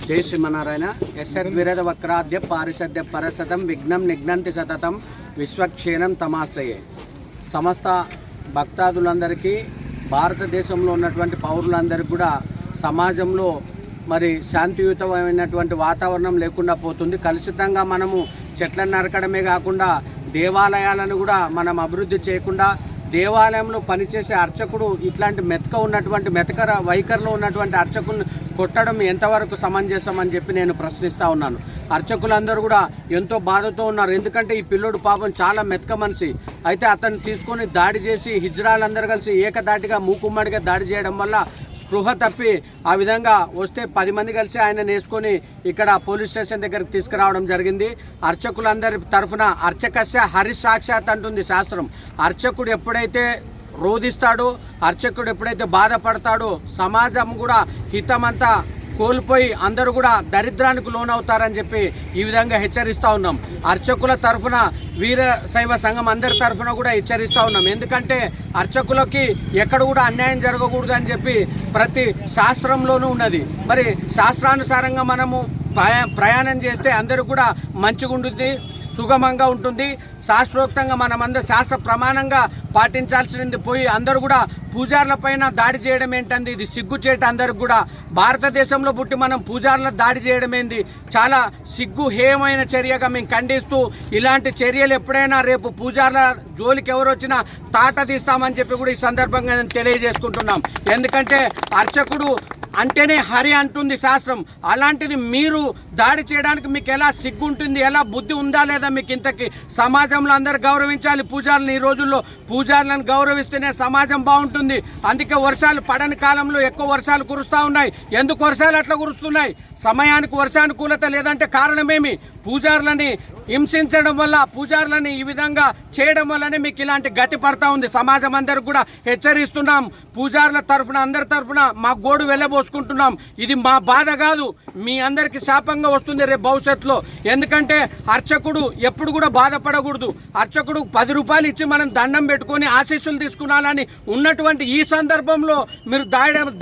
జై శ్రీమన్నారాయణ. యశద్విరద వక్రాద్య పారిషద్య పరసతం విఘ్నం నిఘ్నంతి సతతం విశ్వక్షేణం తమాశ్రయే. సమస్త భక్తాదులందరికీ, భారతదేశంలో ఉన్నటువంటి పౌరులందరికీ కూడా సమాజంలో మరి శాంతియుతమైనటువంటి వాతావరణం లేకుండా పోతుంది. కలుషితంగా మనము చెట్లను నరకడమే కాకుండా దేవాలయాలను కూడా మనం అభివృద్ధి చేయకుండా, దేవాలయంలో పనిచేసే అర్చకుడు ఇట్లాంటి మెతక వైఖరిలో ఉన్నటువంటి అర్చకులను కొట్టడం ఎంతవరకు సమంజసం అని చెప్పి నేను ప్రశ్నిస్తూ ఉన్నాను. అర్చకులందరూ కూడా ఎంతో బాధతో ఉన్నారు. ఎందుకంటే ఈ పిల్లోడు పాపం చాలా మెతక మనిషి. అయితే అతన్ని తీసుకొని దాడి చేసి హిజ్రాలందరూ కలిసి ఏకదాటిగా మూకుమ్మడిగా దాడి చేయడం వల్ల స్పృహ తప్పి ఆ విధంగా వస్తే 10 మంది కలిసి ఆయన వేసుకొని ఇక్కడ పోలీస్ స్టేషన్ దగ్గరికి తీసుకురావడం జరిగింది. అర్చకులందరి తరఫున అర్చకస్య హరిసాక్షాత్ అంటుంది శాస్త్రం. అర్చకుడు ఎప్పుడైతే రోధిస్తాడో, అర్చకుడు ఎప్పుడైతే బాధపడతాడో, సమాజం కూడా హితమంతా కోల్పోయి అందరూ కూడా దరిద్రానికి లోనవుతారని చెప్పి ఈ విధంగా హెచ్చరిస్తూ ఉన్నాం. అర్చకుల తరఫున, వీరశైవ సంఘం అందరి తరఫున కూడా హెచ్చరిస్తూ ఉన్నాం. ఎందుకంటే అర్చకులకి ఎక్కడ కూడా అన్యాయం జరగకూడదు అని చెప్పి ప్రతి శాస్త్రంలోనూ ఉన్నది. మరి శాస్త్రానుసారంగా మనము ప్రయాణం చేస్తే అందరూ కూడా మంచిగా ఉంటుంది, సుగమంగా ఉంటుంది. శాస్త్రోక్తంగా మనమందరూ శాస్త్ర ప్రమాణంగా పాటించాల్సింది పోయి అందరూ కూడా పూజార్ల పైన దాడి చేయడం ఏంటంది? ఇది సిగ్గుచేట. అందరికి కూడా భారతదేశంలో పుట్టి మనం పూజార్ల దాడి చేయడం ఏంది? చాలా సిగ్గుహేయమైన చర్యగా మేము ఖండిస్తూ, ఇలాంటి చర్యలు ఎప్పుడైనా రేపు పూజార్ల జోలికి ఎవరు వచ్చినా తాట తీస్తామని చెప్పి కూడా ఈ సందర్భంగా నేను తెలియజేసుకుంటున్నాం. ఎందుకంటే అర్చకుడు అంటేనే హరి అంటుంది శాస్త్రం. అలాంటిది మీరు దాడి చేయడానికి మీకు ఎలా సిగ్గు ఉంటుంది? ఎలా బుద్ధి ఉందా లేదా మీకు? ఇంతకీ సమాజంలో అందరు గౌరవించాలి పూజారులను. ఈ రోజుల్లో పూజారులను గౌరవిస్తేనే సమాజం బాగుంటుంది. అందుకే వర్షాలు పడని కాలంలో ఎక్కువ వర్షాలు కురుస్తూ ఉన్నాయి. ఎందుకు వర్షాలు అట్లా కురుస్తున్నాయి? సమయానికి వర్షానుకూలత లేదంటే కారణమేమి? పూజారులని హింసించడం వల్ల, పూజారులని ఈ విధంగా చేయడం వల్లనే మీకు ఇలాంటి గతి పడతా ఉంది. సమాజం అందరికి కూడా హెచ్చరిస్తున్నాం. పూజారుల తరఫున, అందరి తరఫున మా గోడు వెళ్ళబోసుకుంటున్నాం. ఇది మా బాధ కాదు, మీ అందరికి శాపంగా వస్తుంది రేపు భవిష్యత్తులో. ఎందుకంటే అర్చకుడు ఎప్పుడు కూడా బాధపడకూడదు. అర్చకుడు 10 రూపాయలు ఇచ్చి మనం దండం పెట్టుకొని ఆశీస్సులు తీసుకున్నాలని ఉన్నటువంటి ఈ సందర్భంలో మీరు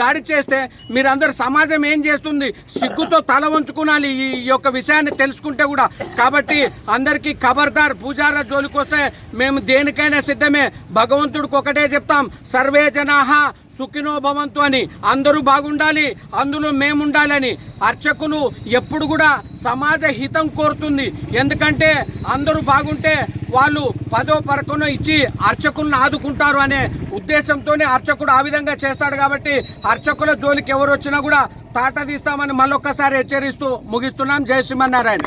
దాడి చేస్తే మీరందరూ సమాజం ఏం చేస్తుంది? సిగ్గుతో తల వంచుకునాలి ఈ యొక్క విషయాన్ని తెలుసుకుంటే కూడా. కాబట్టి అందరికీ ఖబర్దార్, పూజారుల జోలికి వస్తే మేము దేనికైనా సిద్ధమే. భగవంతుడికి ఒకటే చెప్తాం, సర్వే జనాహ సుఖినో భవంతు అని. అందరూ బాగుండాలి, అందులో మేముండాలని. అర్చకులు ఎప్పుడు కూడా సమాజ హితం కోరుతుంది. ఎందుకంటే అందరూ బాగుంటే వాళ్ళు 10వ పరకను ఇచ్చి అర్చకులను ఆదుకుంటారు అనే ఉద్దేశంతోనే అర్చకుడు ఆ విధంగా చేస్తాడు. కాబట్టి అర్చకుల జోలికి ఎవరు వచ్చినా కూడా తాట తీస్తామని మళ్ళొక్కసారి హెచ్చరిస్తూ ముగిస్తున్నాం. జై శ్రీమన్నారాయణ.